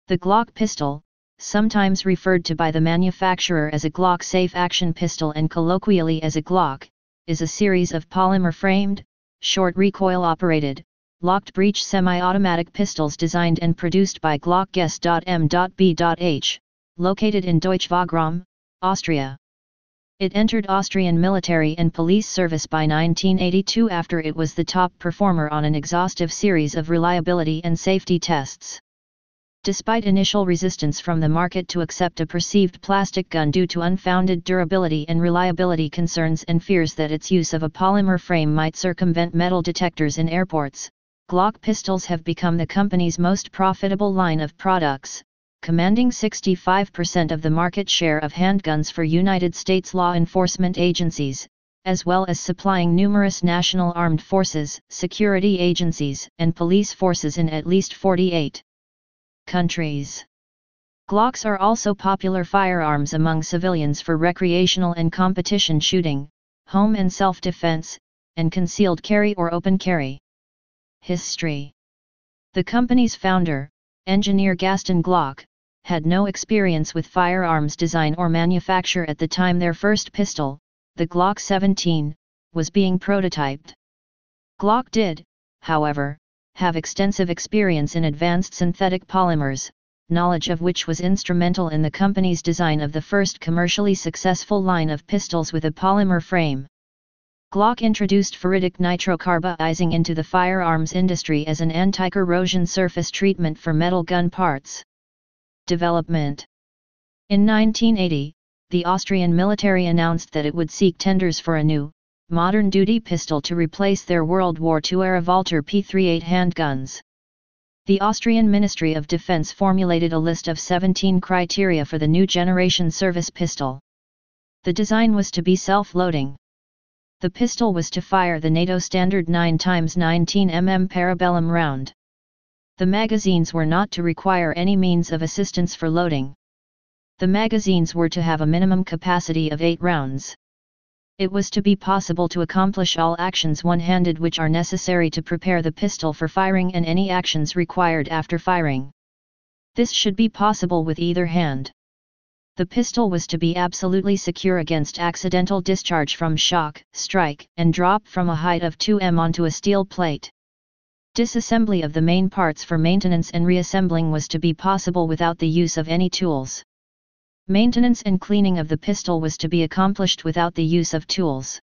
The Glock pistol, sometimes referred to by the manufacturer as a Glock safe action pistol and colloquially as a Glock, is a series of polymer-framed, short recoil-operated, locked breech semi-automatic pistols designed and produced by Glock GS.M.B.H, located in Deutsch-Wagram, Austria. It entered Austrian military and police service by 1982 after it was the top performer on an exhaustive series of reliability and safety tests. Despite initial resistance from the market to accept a perceived plastic gun due to unfounded durability and reliability concerns and fears that its use of a polymer frame might circumvent metal detectors in airports, Glock pistols have become the company's most profitable line of products, commanding 65% of the market share of handguns for United States law enforcement agencies, as well as supplying numerous national armed forces, security agencies, and police forces in at least 48 countries. Glocks are also popular firearms among civilians for recreational and competition shooting, home and self-defense, and concealed carry or open carry. History. The company's founder, engineer Gaston Glock, had no experience with firearms design or manufacture at the time their first pistol, the Glock 17, was being prototyped. Glock did, however, have extensive experience in advanced synthetic polymers, knowledge of which was instrumental in the company's design of the first commercially successful line of pistols with a polymer frame. Glock introduced ferritic nitrocarburizing into the firearms industry as an anti-corrosion surface treatment for metal gun parts. Development. In 1980, the Austrian military announced that it would seek tenders for a new, modern duty pistol to replace their World War II-era Walther P38 handguns. The Austrian Ministry of Defense formulated a list of 17 criteria for the new generation service pistol. The design was to be self-loading. The pistol was to fire the NATO standard 9x19 mm parabellum round. The magazines were not to require any means of assistance for loading. The magazines were to have a minimum capacity of 8 rounds. It was to be possible to accomplish all actions one-handed which are necessary to prepare the pistol for firing and any actions required after firing. This should be possible with either hand. The pistol was to be absolutely secure against accidental discharge from shock, strike, and drop from a height of 2 m onto a steel plate. Disassembly of the main parts for maintenance and reassembling was to be possible without the use of any tools. Maintenance and cleaning of the pistol was to be accomplished without the use of tools.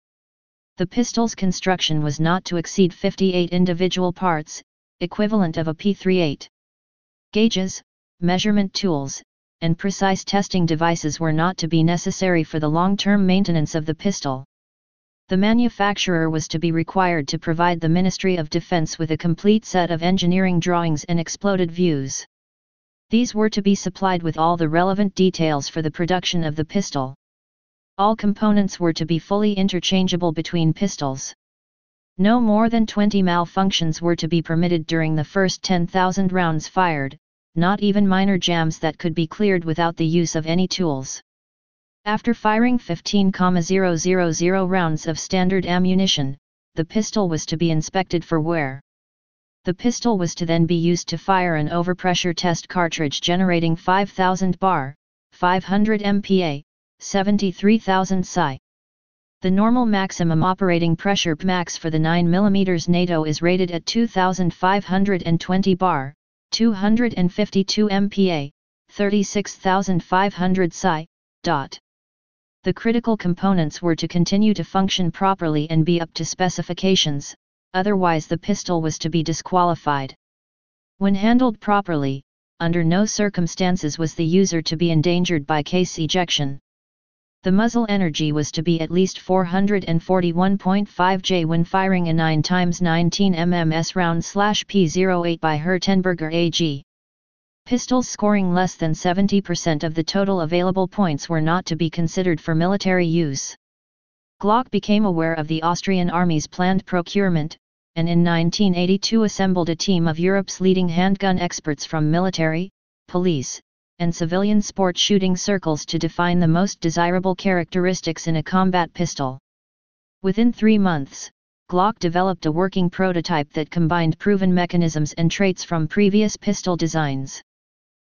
The pistol's construction was not to exceed 58 individual parts, equivalent of a P38. Gauges, measurement tools, and precise testing devices were not to be necessary for the long-term maintenance of the pistol. The manufacturer was to be required to provide the Ministry of Defense with a complete set of engineering drawings and exploded views. These were to be supplied with all the relevant details for the production of the pistol. All components were to be fully interchangeable between pistols. No more than 20 malfunctions were to be permitted during the first 10,000 rounds fired, not even minor jams that could be cleared without the use of any tools. After firing 15,000 rounds of standard ammunition, the pistol was to be inspected for wear. The pistol was to then be used to fire an overpressure test cartridge generating 5,000 bar, 500 MPa, 73,000 psi. The normal maximum operating pressure Pmax for the 9mm NATO is rated at 2,520 bar, 252 MPa, 36,500 psi. The critical components were to continue to function properly and be up to specifications, otherwise the pistol was to be disqualified. When handled properly, under no circumstances was the user to be endangered by case ejection. The muzzle energy was to be at least 441.5 J when firing a 9x19 mm round/P08 by Hertenberger AG. Pistols scoring less than 70% of the total available points were not to be considered for military use. Glock became aware of the Austrian army's planned procurement, and in 1982 assembled a team of Europe's leading handgun experts from military, police, and civilian sport shooting circles to define the most desirable characteristics in a combat pistol. Within 3 months, Glock developed a working prototype that combined proven mechanisms and traits from previous pistol designs.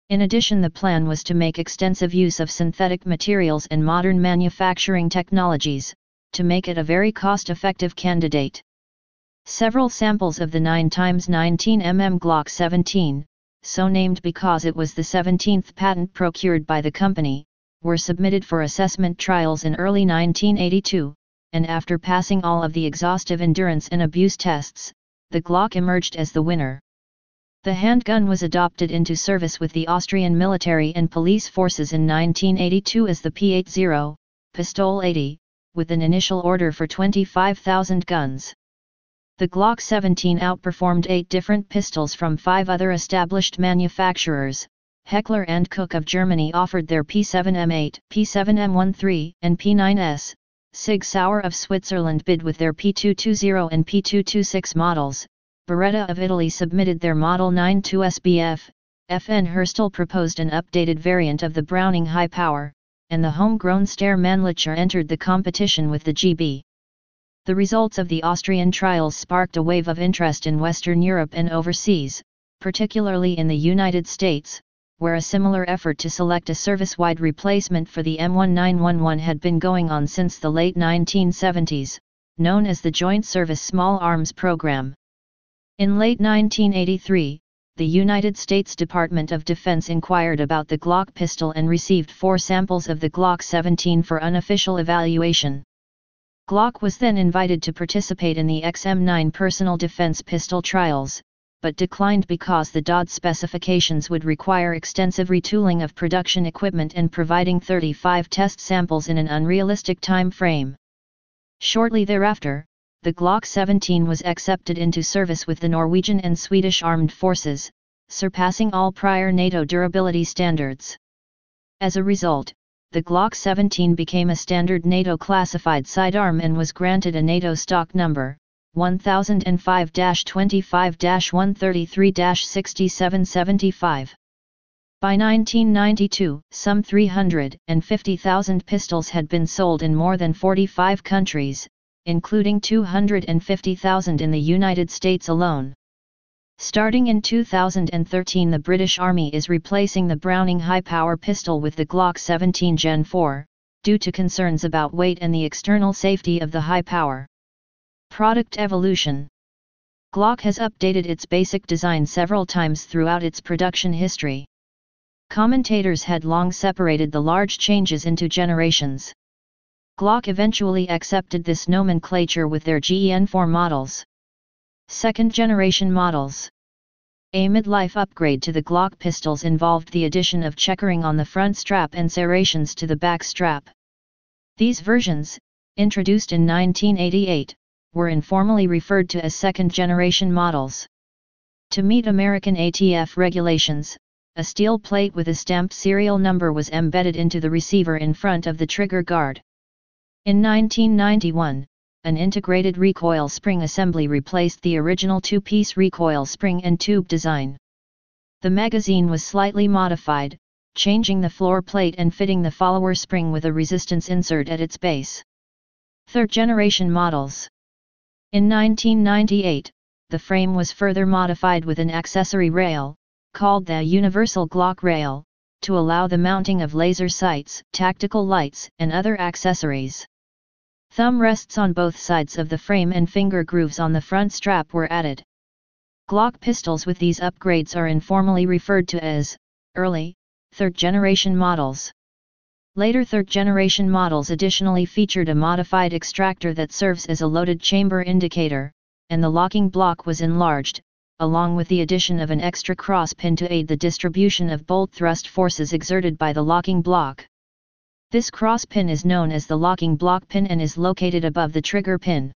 In addition, the plan was to make extensive use of synthetic materials and modern manufacturing technologies, to make it a very cost-effective candidate. Several samples of the 9x19 mm Glock 17, so named because it was the 17th patent procured by the company, were submitted for assessment trials in early 1982, and after passing all of the exhaustive endurance and abuse tests, the Glock emerged as the winner. The handgun was adopted into service with the Austrian military and police forces in 1982 as the P80, Pistol 80, with an initial order for 25,000 guns. The Glock 17 outperformed 8 different pistols from 5 other established manufacturers. Heckler & Koch of Germany offered their P7M8, P7M13, and P9S. Sig Sauer of Switzerland bid with their P220 and P226 models. Beretta of Italy submitted their Model 92 SBF. FN Herstal proposed an updated variant of the Browning High Power, and the homegrown Steyr Mannlicher entered the competition with the GB. The results of the Austrian trials sparked a wave of interest in Western Europe and overseas, particularly in the United States, where a similar effort to select a service-wide replacement for the M1911 had been going on since the late 1970s, known as the Joint Service Small Arms Program. In late 1983, the United States Department of Defense inquired about the Glock pistol and received 4 samples of the Glock 17 for unofficial evaluation. Glock was then invited to participate in the XM9 personal defense pistol trials, but declined because the DOD specifications would require extensive retooling of production equipment and providing 35 test samples in an unrealistic time frame. Shortly thereafter, the Glock 17 was accepted into service with the Norwegian and Swedish armed forces, surpassing all prior NATO durability standards. As a result, the Glock 17 became a standard NATO classified sidearm and was granted a NATO stock number, 1005-25-133-6775. By 1992, some 350,000 pistols had been sold in more than 45 countries, including 250,000 in the United States alone. Starting in 2013, the British Army is replacing the Browning high-power pistol with the Glock 17 Gen 4, due to concerns about weight and the external safety of the high power. Product evolution. Glock has updated its basic design several times throughout its production history. Commentators had long separated the large changes into generations. Glock eventually accepted this nomenclature with their GEN4 models. Second-generation models. A midlife upgrade to the Glock pistols involved the addition of checkering on the front strap and serrations to the back strap. These versions, introduced in 1988, were informally referred to as second-generation models. To meet American ATF regulations, a steel plate with a stamped serial number was embedded into the receiver in front of the trigger guard. In 1991, an integrated recoil spring assembly replaced the original 2-piece recoil spring and tube design. The magazine was slightly modified, changing the floor plate and fitting the follower spring with a resistance insert at its base. Third-generation models. In 1998, the frame was further modified with an accessory rail, called the Universal Glock Rail, to allow the mounting of laser sights, tactical lights, and other accessories. Thumb rests on both sides of the frame and finger grooves on the front strap were added. Glock pistols with these upgrades are informally referred to as early, third-generation models. Later third-generation models additionally featured a modified extractor that serves as a loaded chamber indicator, and the locking block was enlarged, along with the addition of an extra cross pin to aid the distribution of bolt thrust forces exerted by the locking block. This cross pin is known as the locking block pin and is located above the trigger pin.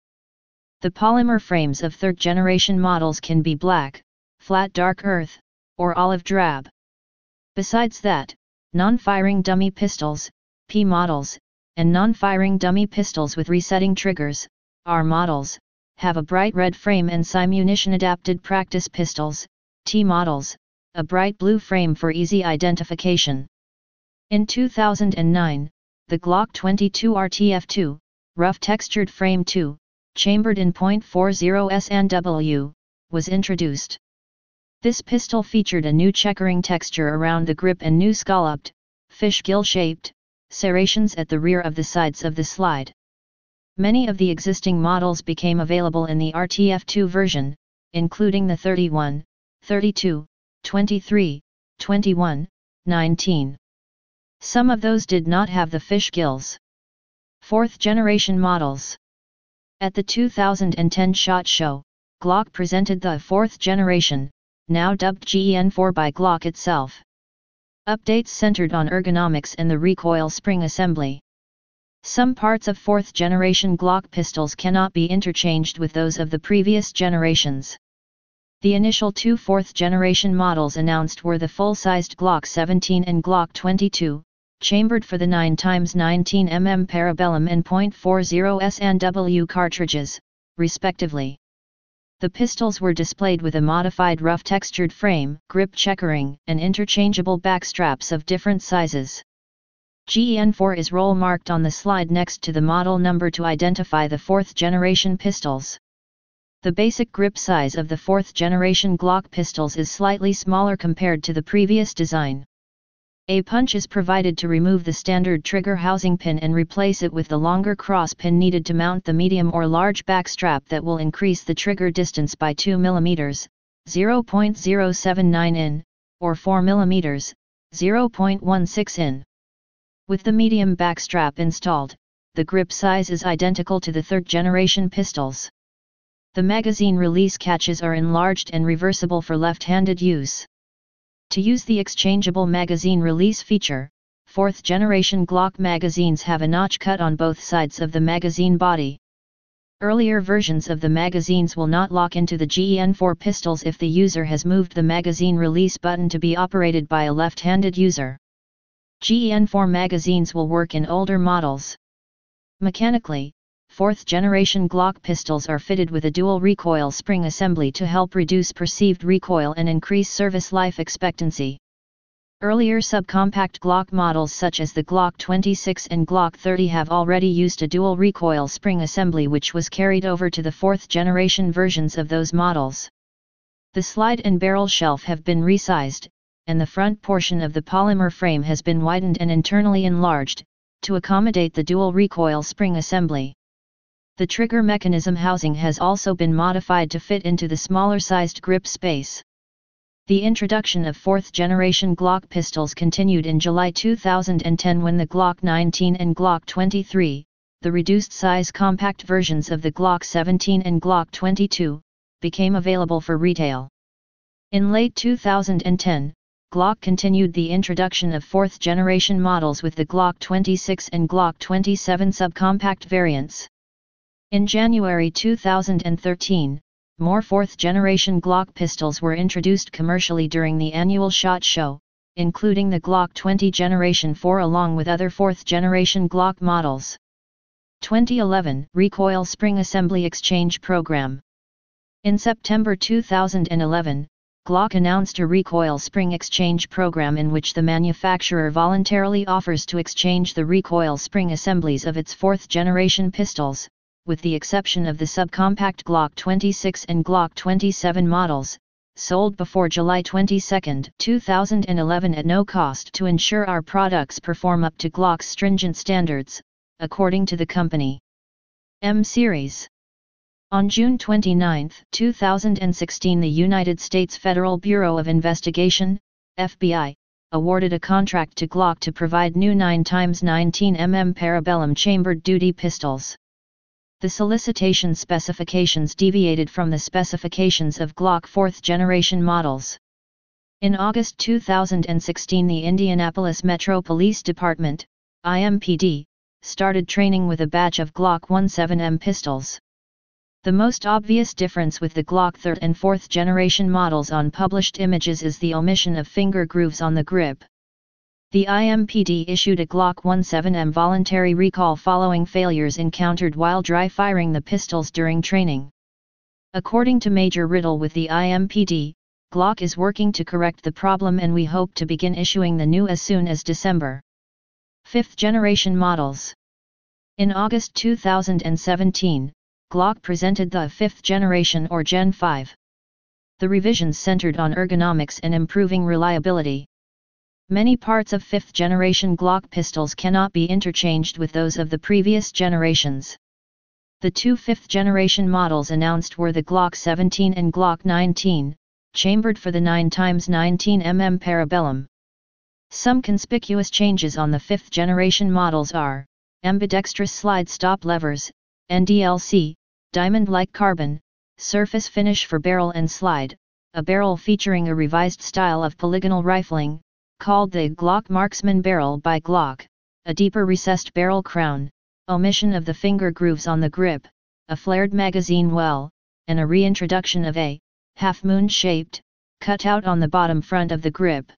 The polymer frames of third-generation models can be black, flat dark earth, or olive drab. Besides that, non-firing dummy pistols, P models, and non-firing dummy pistols with resetting triggers, R models, have a bright red frame, and simunition-adapted practice pistols, T models, a bright blue frame for easy identification. In 2009, the Glock 22 RTF2, rough textured frame 2, chambered in .40 SNW, was introduced. This pistol featured a new checkering texture around the grip and new scalloped, fish gill-shaped, serrations at the rear of the sides of the slide. Many of the existing models became available in the RTF2 version, including the 31, 32, 23, 21, 19. Some of those did not have the fish gills. Fourth generation models. At the 2010 SHOT Show, Glock presented the fourth generation, now dubbed GEN4 by Glock itself. Updates centered on ergonomics and the recoil spring assembly. Some parts of fourth generation Glock pistols cannot be interchanged with those of the previous generations. The initial two fourth generation models announced were the full-sized Glock 17 and Glock 22, chambered for the 9x19mm Parabellum and .40 S&W cartridges, respectively. The pistols were displayed with a modified rough textured frame, grip checkering, and interchangeable back straps of different sizes. GEN4 is roll marked on the slide next to the model number to identify the fourth generation pistols. The basic grip size of the fourth generation Glock pistols is slightly smaller compared to the previous design. A punch is provided to remove the standard trigger housing pin and replace it with the longer cross pin needed to mount the medium or large back strap that will increase the trigger distance by 2 mm, 0.079 in, or 4 mm, 0.16 in. With the medium back strap installed, the grip size is identical to the third generation pistols. The magazine release catches are enlarged and reversible for left-handed use. To use the exchangeable magazine release feature, fourth generation Glock magazines have a notch cut on both sides of the magazine body. Earlier versions of the magazines will not lock into the GEN4 pistols if the user has moved the magazine release button to be operated by a left-handed user. GEN4 magazines will work in older models. Mechanically, fourth generation Glock pistols are fitted with a dual recoil spring assembly to help reduce perceived recoil and increase service life expectancy. Earlier subcompact Glock models such as the Glock 26 and Glock 30 have already used a dual recoil spring assembly which was carried over to the fourth generation versions of those models. The slide and barrel shelf have been resized, and the front portion of the polymer frame has been widened and internally enlarged, to accommodate the dual recoil spring assembly. The trigger mechanism housing has also been modified to fit into the smaller-sized grip space. The introduction of fourth-generation Glock pistols continued in July 2010 when the Glock 19 and Glock 23, the reduced-size compact versions of the Glock 17 and Glock 22, became available for retail. In late 2010, Glock continued the introduction of fourth-generation models with the Glock 26 and Glock 27 subcompact variants. In January 2013, more fourth-generation Glock pistols were introduced commercially during the annual SHOT Show, including the Glock 20 Generation 4 along with other fourth-generation Glock models. 2011 Recoil Spring Assembly Exchange Program. In September 2011, Glock announced a recoil spring exchange program in which the manufacturer voluntarily offers to exchange the recoil spring assemblies of its fourth-generation pistols, with the exception of the subcompact Glock 26 and Glock 27 models, sold before July 22, 2011 at no cost to ensure our products perform up to Glock's stringent standards, according to the company. M Series. On June 29, 2016, the United States Federal Bureau of Investigation, FBI, awarded a contract to Glock to provide new 9x19mm Parabellum chambered duty pistols. The solicitation specifications deviated from the specifications of Glock 4th generation models. In August 2016, the Indianapolis Metro Police Department, IMPD, started training with a batch of Glock 17M pistols. The most obvious difference with the Glock 3rd and 4th generation models on published images is the omission of finger grooves on the grip. The IMPD issued a Glock 17M voluntary recall following failures encountered while dry firing the pistols during training. According to Major Riddle with the IMPD, Glock is working to correct the problem and we hope to begin issuing the new as soon as December. 5th generation models. In August 2017, Glock presented the 5th generation or Gen 5. The revisions centered on ergonomics and improving reliability. Many parts of 5th generation Glock pistols cannot be interchanged with those of the previous generations. The two 5th generation models announced were the Glock 17 and Glock 19, chambered for the 9x19 mm Parabellum. Some conspicuous changes on the 5th generation models are ambidextrous slide stop levers, NDLC, diamond-like carbon, surface finish for barrel and slide, a barrel featuring a revised style of polygonal rifling, called the Glock Marksman barrel by Glock, a deeper recessed barrel crown, omission of the finger grooves on the grip, a flared magazine well, and a reintroduction of a half-moon-shaped cutout on the bottom front of the grip.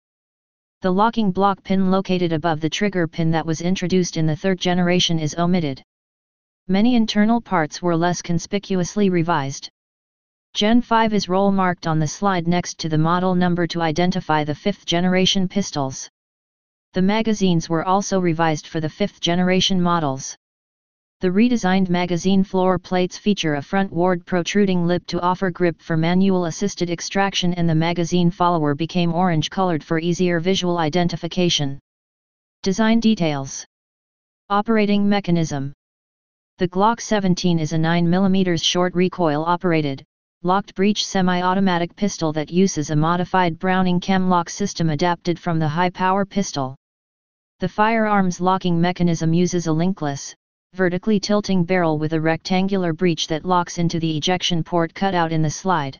The locking block pin located above the trigger pin that was introduced in the 3rd generation is omitted. Many internal parts were less conspicuously revised. Gen 5 is roll marked on the slide next to the model number to identify the 5th generation pistols. The magazines were also revised for the 5th generation models. The redesigned magazine floor plates feature a frontward protruding lip to offer grip for manual-assisted extraction, and the magazine follower became orange-colored for easier visual identification. Design details. Operating mechanism. The Glock 17 is a 9mm short recoil-operated, locked breech semi-automatic pistol that uses a modified Browning cam-lock system adapted from the high-power pistol. The firearm's locking mechanism uses a linkless, vertically tilting barrel with a rectangular breech that locks into the ejection port cutout in the slide.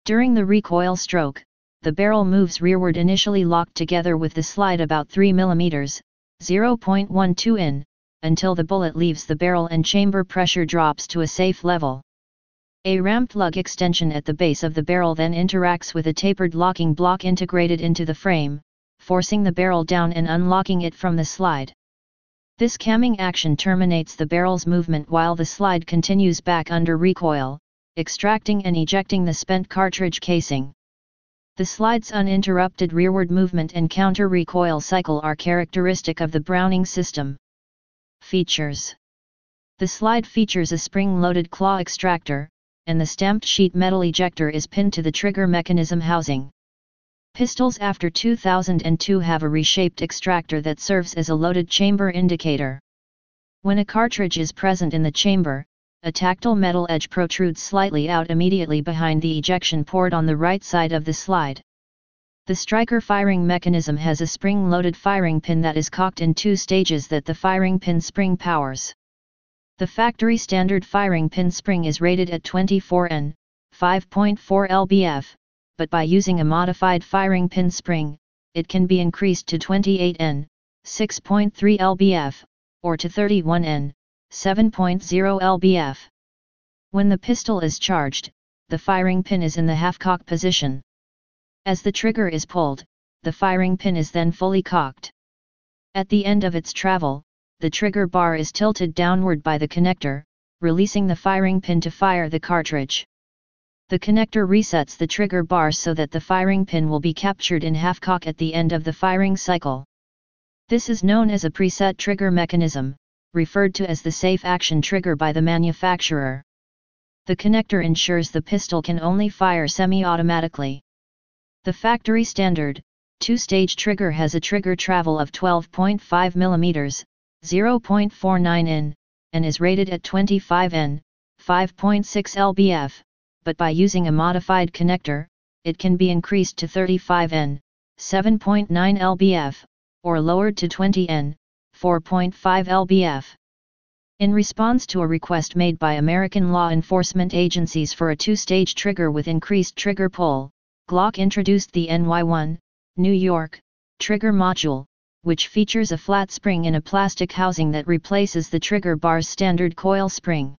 During the recoil stroke, the barrel moves rearward, initially locked together with the slide about 3 mm, 0.12 in, until the bullet leaves the barrel and chamber pressure drops to a safe level. A ramped lug extension at the base of the barrel then interacts with a tapered locking block integrated into the frame, forcing the barrel down and unlocking it from the slide. This camming action terminates the barrel's movement while the slide continues back under recoil, extracting and ejecting the spent cartridge casing. The slide's uninterrupted rearward movement and counter-recoil cycle are characteristic of the Browning system. Features. The slide features a spring-loaded claw extractor, and the stamped sheet metal ejector is pinned to the trigger mechanism housing. Pistols after 2002 have a reshaped extractor that serves as a loaded chamber indicator. When a cartridge is present in the chamber, a tactile metal edge protrudes slightly out immediately behind the ejection port on the right side of the slide. The striker firing mechanism has a spring-loaded firing pin that is cocked in 2 stages that the firing pin spring powers. The factory standard firing pin spring is rated at 24 N, 5.4 lbf, but by using a modified firing pin spring, it can be increased to 28 N, 6.3 lbf, or to 31 N, 7.0 lbf. When the pistol is charged, the firing pin is in the half-cock position. As the trigger is pulled, the firing pin is then fully cocked. At the end of its travel, the trigger bar is tilted downward by the connector, releasing the firing pin to fire the cartridge. The connector resets the trigger bar so that the firing pin will be captured in half-cock at the end of the firing cycle. This is known as a preset trigger mechanism, referred to as the safe action trigger by the manufacturer. The connector ensures the pistol can only fire semi-automatically. The factory standard, 2-stage trigger has a trigger travel of 12.5 mm, 0.49 in, and is rated at 25 N, 5.6 lbf, but by using a modified connector, it can be increased to 35 N, 7.9 lbf, or lowered to 20 N, 4.5 lbf. In response to a request made by American law enforcement agencies for a 2-stage trigger with increased trigger pull, Glock introduced the NY1, New York, trigger module, which features a flat spring in a plastic housing that replaces the trigger bar's standard coil spring.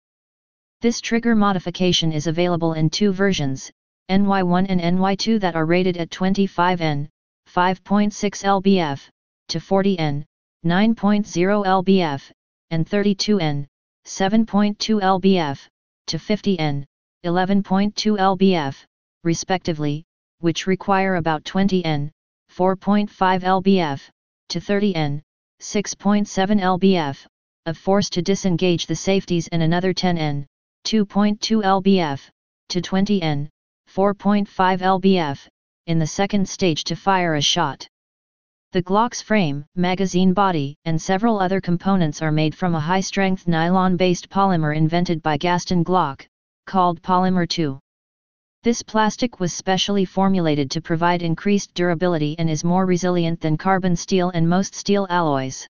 This trigger modification is available in 2 versions, NY1 and NY2, that are rated at 25 N, 5.6 lbf, to 40 N, 9.0 lbf, and 32 N, 7.2 lbf, to 50 N, 11.2 lbf, respectively, which require about 20 N, 4.5 lbf, to 30 N, 6.7 lbf, of force to disengage the safeties, and another 10 N, 2.2 lbf, to 20 N, 4.5 lbf, in the second stage to fire a shot. The Glock's frame, magazine body, and several other components are made from a high-strength nylon-based polymer invented by Gaston Glock, called Polymer 2. This plastic was specially formulated to provide increased durability and is more resilient than carbon steel and most steel alloys.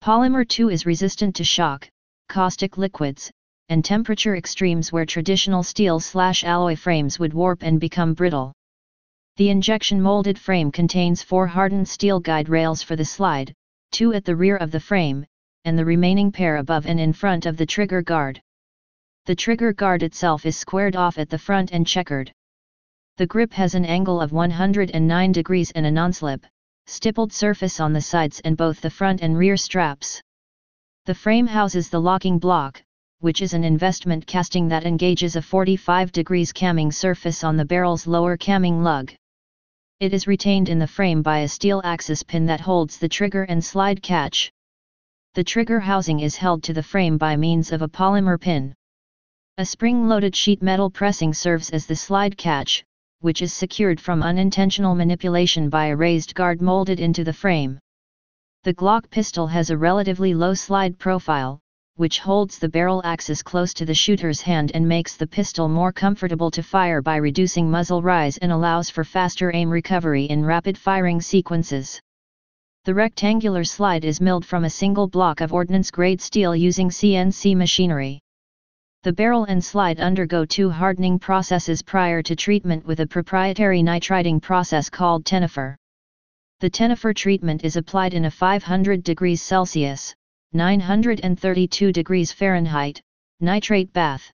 Polymer 2 is resistant to shock, caustic liquids, and temperature extremes where traditional steel/alloy frames would warp and become brittle. The injection molded frame contains 4 hardened steel guide rails for the slide, 2 at the rear of the frame, and the remaining pair above and in front of the trigger guard. The trigger guard itself is squared off at the front and checkered. The grip has an angle of 109 degrees and a non-slip, stippled surface on the sides and both the front and rear straps. The frame houses the locking block, which is an investment casting that engages a 45 degrees camming surface on the barrel's lower camming lug. It is retained in the frame by a steel axis pin that holds the trigger and slide catch. The trigger housing is held to the frame by means of a polymer pin. A spring-loaded sheet metal pressing serves as the slide catch, which is secured from unintentional manipulation by a raised guard molded into the frame. The Glock pistol has a relatively low slide profile, which holds the barrel axis close to the shooter's hand and makes the pistol more comfortable to fire by reducing muzzle rise and allows for faster aim recovery in rapid firing sequences. The rectangular slide is milled from a single block of ordnance-grade steel using CNC machinery. The barrel and slide undergo 2 hardening processes prior to treatment with a proprietary nitriding process called Tenifer. The Tenifer treatment is applied in a 500 degrees Celsius, 932 degrees Fahrenheit, nitrate bath.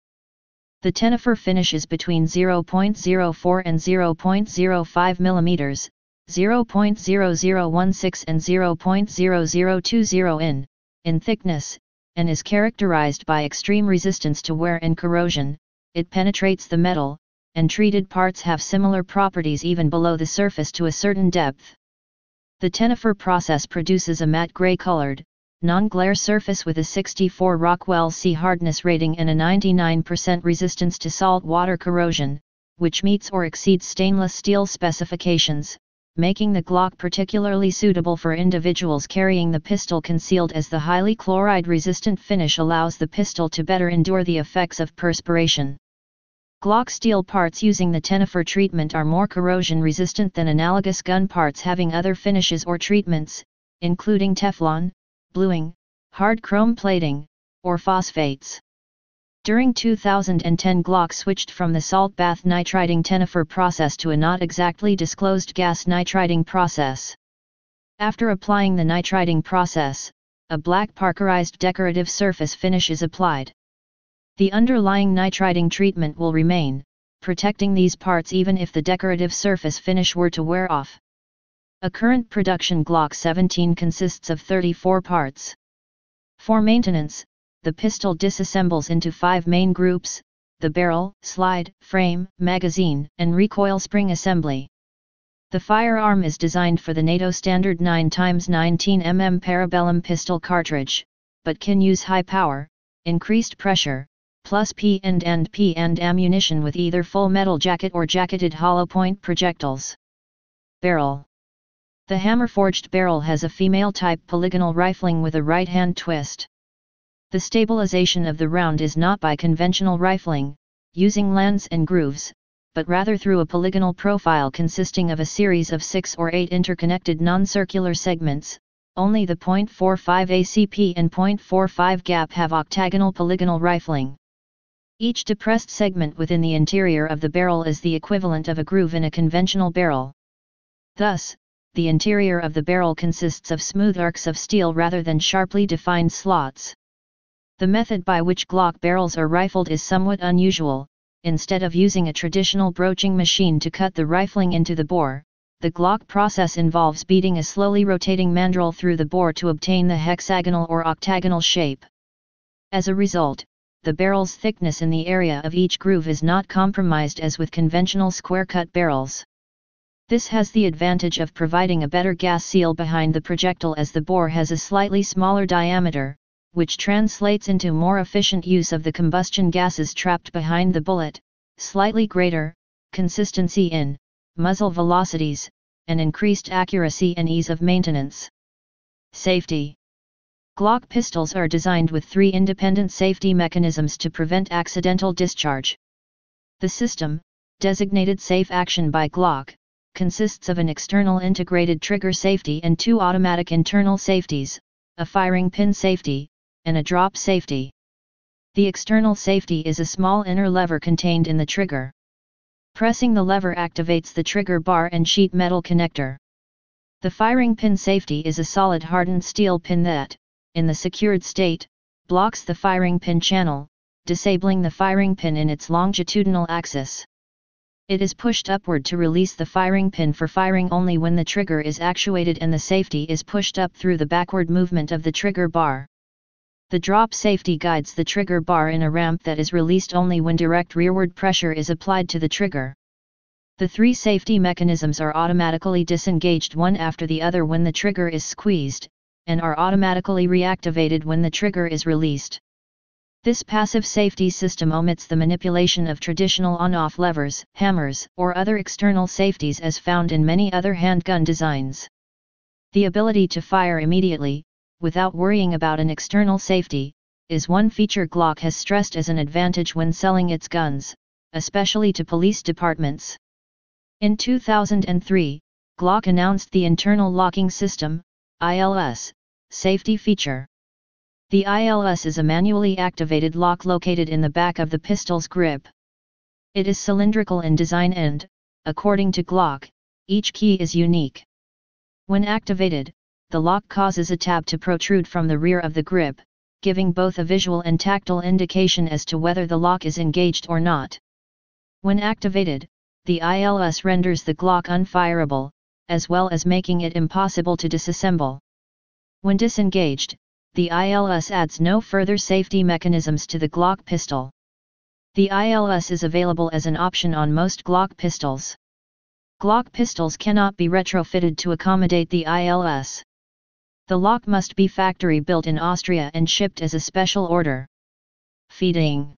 The Tenifer finishes between 0.04 and 0.05 mm, 0.0016 and 0.0020 in thickness, and is characterized by extreme resistance to wear and corrosion. It penetrates the metal, and treated parts have similar properties even below the surface to a certain depth. The Tenifer process produces a matte gray-colored, non-glare surface with a 64 Rockwell C hardness rating and a 99% resistance to salt water corrosion, which meets or exceeds stainless steel specifications, making the Glock particularly suitable for individuals carrying the pistol concealed, as the highly chloride-resistant finish allows the pistol to better endure the effects of perspiration. Glock steel parts using the Tenifer treatment are more corrosion-resistant than analogous gun parts having other finishes or treatments, including Teflon, bluing, hard chrome plating, or phosphates. During 2010, Glock switched from the salt bath nitriding Tenifer process to a not exactly disclosed gas nitriding process. After applying the nitriding process, a black parkerized decorative surface finish is applied. The underlying nitriding treatment will remain, protecting these parts even if the decorative surface finish were to wear off. A current production Glock 17 consists of 34 parts. For maintenance, the pistol disassembles into 5 main groups: the barrel, slide, frame, magazine, and recoil spring assembly. The firearm is designed for the NATO standard 9x19 mm Parabellum pistol cartridge, but can use high power, increased pressure, plus P&P and ammunition with either full metal jacket or jacketed hollow point projectiles. Barrel. The hammer-forged barrel has a female-type polygonal rifling with a right-hand twist. The stabilization of the round is not by conventional rifling, using lands and grooves, but rather through a polygonal profile consisting of a series of 6 or 8 interconnected non-circular segments. Only the .45 ACP and .45 gap have octagonal polygonal rifling. Each depressed segment within the interior of the barrel is the equivalent of a groove in a conventional barrel. Thus, the interior of the barrel consists of smooth arcs of steel rather than sharply defined slots. The method by which Glock barrels are rifled is somewhat unusual. Instead of using a traditional broaching machine to cut the rifling into the bore, the Glock process involves beating a slowly rotating mandrel through the bore to obtain the hexagonal or octagonal shape. As a result, the barrel's thickness in the area of each groove is not compromised as with conventional square-cut barrels. This has the advantage of providing a better gas seal behind the projectile, as the bore has a slightly smaller diameter, which translates into more efficient use of the combustion gases trapped behind the bullet, slightly greater, consistency in muzzle velocities, and increased accuracy and ease of maintenance. Safety. Glock pistols are designed with 3 independent safety mechanisms to prevent accidental discharge. The system, designated Safe Action by Glock, consists of an external integrated trigger safety and 2 automatic internal safeties, a firing pin safety, and a drop safety. The external safety is a small inner lever contained in the trigger. Pressing the lever activates the trigger bar and sheet metal connector. The firing pin safety is a solid hardened steel pin that, in the secured state, blocks the firing pin channel, disabling the firing pin in its longitudinal axis. It is pushed upward to release the firing pin for firing only when the trigger is actuated, and the safety is pushed up through the backward movement of the trigger bar. The drop safety guides the trigger bar in a ramp that is released only when direct rearward pressure is applied to the trigger. The 3 safety mechanisms are automatically disengaged one after the other when the trigger is squeezed, and are automatically reactivated when the trigger is released. This passive safety system omits the manipulation of traditional on-off levers, hammers, or other external safeties as found in many other handgun designs. The ability to fire immediately, without worrying about an external safety, is one feature Glock has stressed as an advantage when selling its guns, especially to police departments. In 2003, Glock announced the Internal Locking System, ILS, safety feature. The ILS is a manually activated lock located in the back of the pistol's grip. It is cylindrical in design and, according to Glock, each key is unique. When activated, the lock causes a tab to protrude from the rear of the grip, giving both a visual and tactile indication as to whether the lock is engaged or not. When activated, the ILS renders the Glock unfireable, as well as making it impossible to disassemble. When disengaged, the ILS adds no further safety mechanisms to the Glock pistol. The ILS is available as an option on most Glock pistols. Glock pistols cannot be retrofitted to accommodate the ILS. The lock must be factory built in Austria and shipped as a special order. Feeding.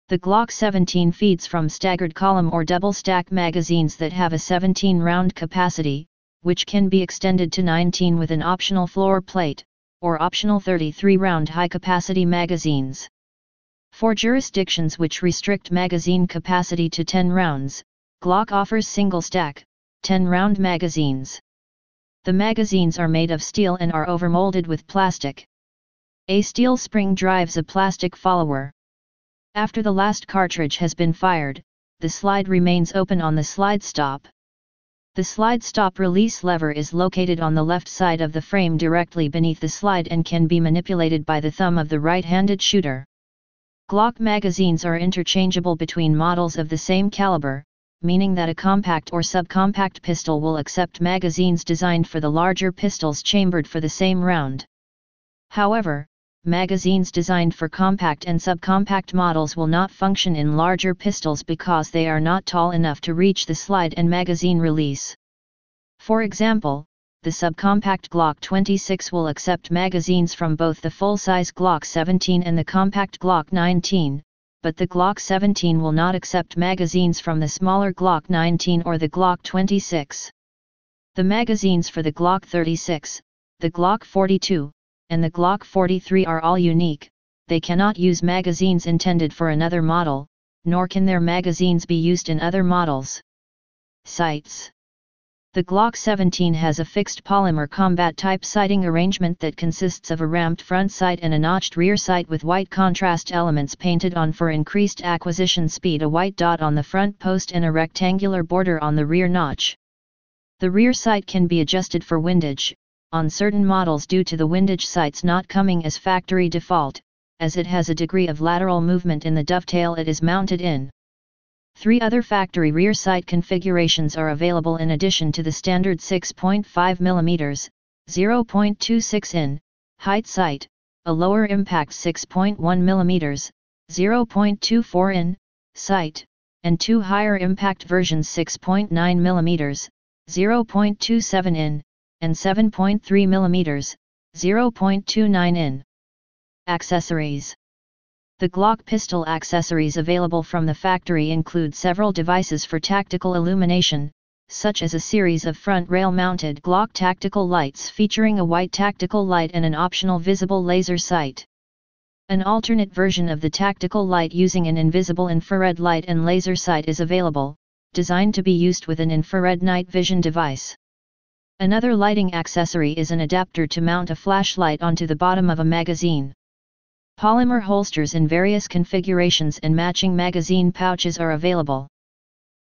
The Glock 17 feeds from staggered column or double stack magazines that have a 17-round capacity, which can be extended to 19 with an optional floor plate, or optional 33-round high-capacity magazines. For jurisdictions which restrict magazine capacity to 10 rounds, Glock offers single-stack, 10-round magazines. The magazines are made of steel and are overmolded with plastic. A steel spring drives a plastic follower. After the last cartridge has been fired, the slide remains open on the slide stop. The slide stop release lever is located on the left side of the frame directly beneath the slide and can be manipulated by the thumb of the right-handed shooter. Glock magazines are interchangeable between models of the same caliber, meaning that a compact or subcompact pistol will accept magazines designed for the larger pistols chambered for the same round. However, magazines designed for compact and subcompact models will not function in larger pistols because they are not tall enough to reach the slide and magazine release. For example, the subcompact Glock 26 will accept magazines from both the full-size Glock 17 and the compact Glock 19, but the Glock 17 will not accept magazines from the smaller Glock 19 or the Glock 26. The magazines for the Glock 36, the Glock 42, and the Glock 43 are all unique. They cannot use magazines intended for another model, nor can their magazines be used in other models. Sights. The Glock 17 has a fixed polymer combat type sighting arrangement that consists of a ramped front sight and a notched rear sight with white contrast elements painted on for increased acquisition speed, a white dot on the front post and a rectangular border on the rear notch. The rear sight can be adjusted for windage, on certain models due to the windage sights not coming as factory default, as it has a degree of lateral movement in the dovetail it is mounted in. 3 other factory rear sight configurations are available in addition to the standard 6.5 mm, 0.26 in, height sight, a lower impact 6.1 mm, 0.24 in, sight, and 2 higher impact versions 6.9 mm, 0.27 in, and 7.3 mm, 0.29 in. Accessories. The Glock pistol accessories available from the factory include several devices for tactical illumination, such as a series of front rail-mounted Glock tactical lights featuring a white tactical light and an optional visible laser sight. An alternate version of the tactical light using an invisible infrared light and laser sight is available, designed to be used with an infrared night vision device. Another lighting accessory is an adapter to mount a flashlight onto the bottom of a magazine. Polymer holsters in various configurations and matching magazine pouches are available.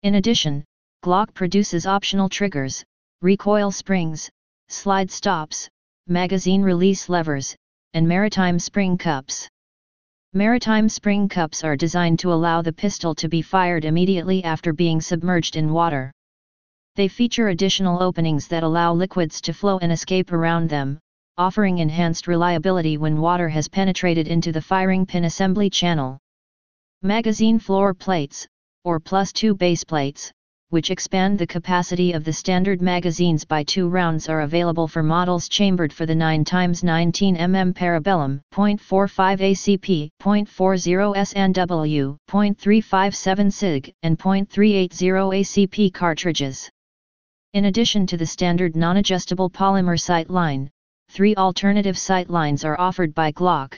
In addition, Glock produces optional triggers, recoil springs, slide stops, magazine release levers, and maritime spring cups. Maritime spring cups are designed to allow the pistol to be fired immediately after being submerged in water. They feature additional openings that allow liquids to flow and escape around them, offering enhanced reliability when water has penetrated into the firing pin assembly channel. Magazine floor plates, or +2 base plates, which expand the capacity of the standard magazines by 2 rounds, are available for models chambered for the 9x19 mm Parabellum, .45 ACP, .40 SNW, .357 SIG, and .380 ACP cartridges. In addition to the standard non-adjustable polymer sight line, 3 alternative sight lines are offered by Glock.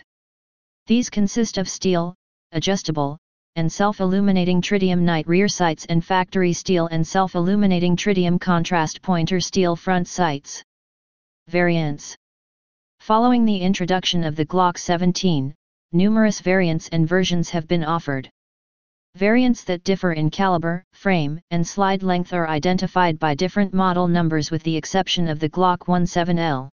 These consist of steel, adjustable, and self-illuminating tritium night rear sights and factory steel and self-illuminating tritium contrast pointer steel front sights. Variants. Following the introduction of the Glock 17, numerous variants and versions have been offered. Variants that differ in caliber, frame, and slide length are identified by different model numbers with the exception of the Glock 17L.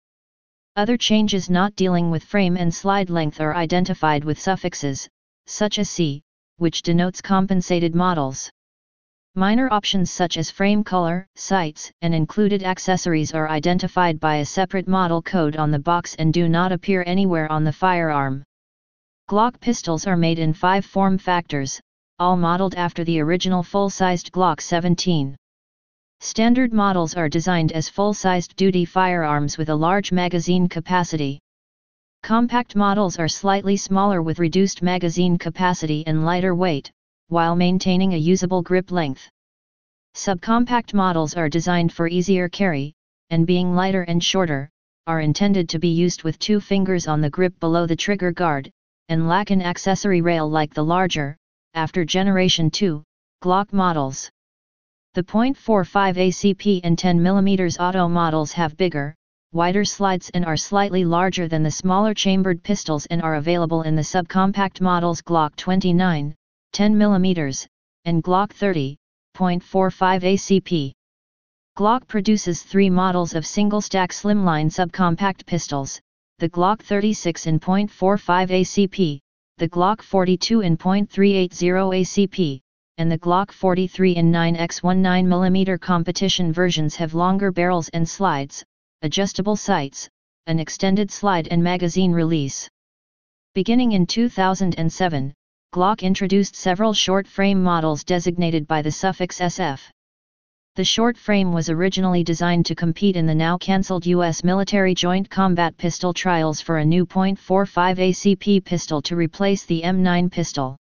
Other changes not dealing with frame and slide length are identified with suffixes, such as C, which denotes compensated models. Minor options such as frame color, sights, and included accessories are identified by a separate model code on the box and do not appear anywhere on the firearm. Glock pistols are made in 5 form factors, all modeled after the original full-sized Glock 17. Standard models are designed as full-sized duty firearms with a large magazine capacity. Compact models are slightly smaller with reduced magazine capacity and lighter weight, while maintaining a usable grip length. Subcompact models are designed for easier carry, and being lighter and shorter, are intended to be used with 2 fingers on the grip below the trigger guard, and lack an accessory rail like the larger, after Generation 2, Glock models. The .45 ACP and 10mm auto models have bigger, wider slides and are slightly larger than the smaller chambered pistols and are available in the subcompact models Glock 29, 10mm, and Glock 30, .45 ACP. Glock produces 3 models of single-stack slimline subcompact pistols, the Glock 36 in .45 ACP, the Glock 42 in .380 ACP, and the Glock 43 in 9x19mm. Competition versions have longer barrels and slides, adjustable sights, an extended slide and magazine release. Beginning in 2007, Glock introduced several short frame models designated by the suffix SF. The short frame was originally designed to compete in the now cancelled U.S. military joint combat pistol trials for a new .45 ACP pistol to replace the M9 pistol.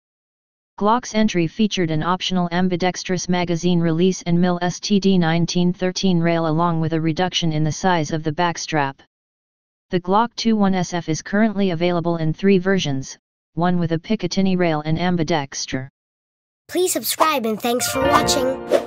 Glock's entry featured an optional ambidextrous magazine release and MIL STD 1913 rail along with a reduction in the size of the backstrap. The Glock 21 SF is currently available in 3 versions, one with a Picatinny rail and ambidexter. Please subscribe and thanks for watching.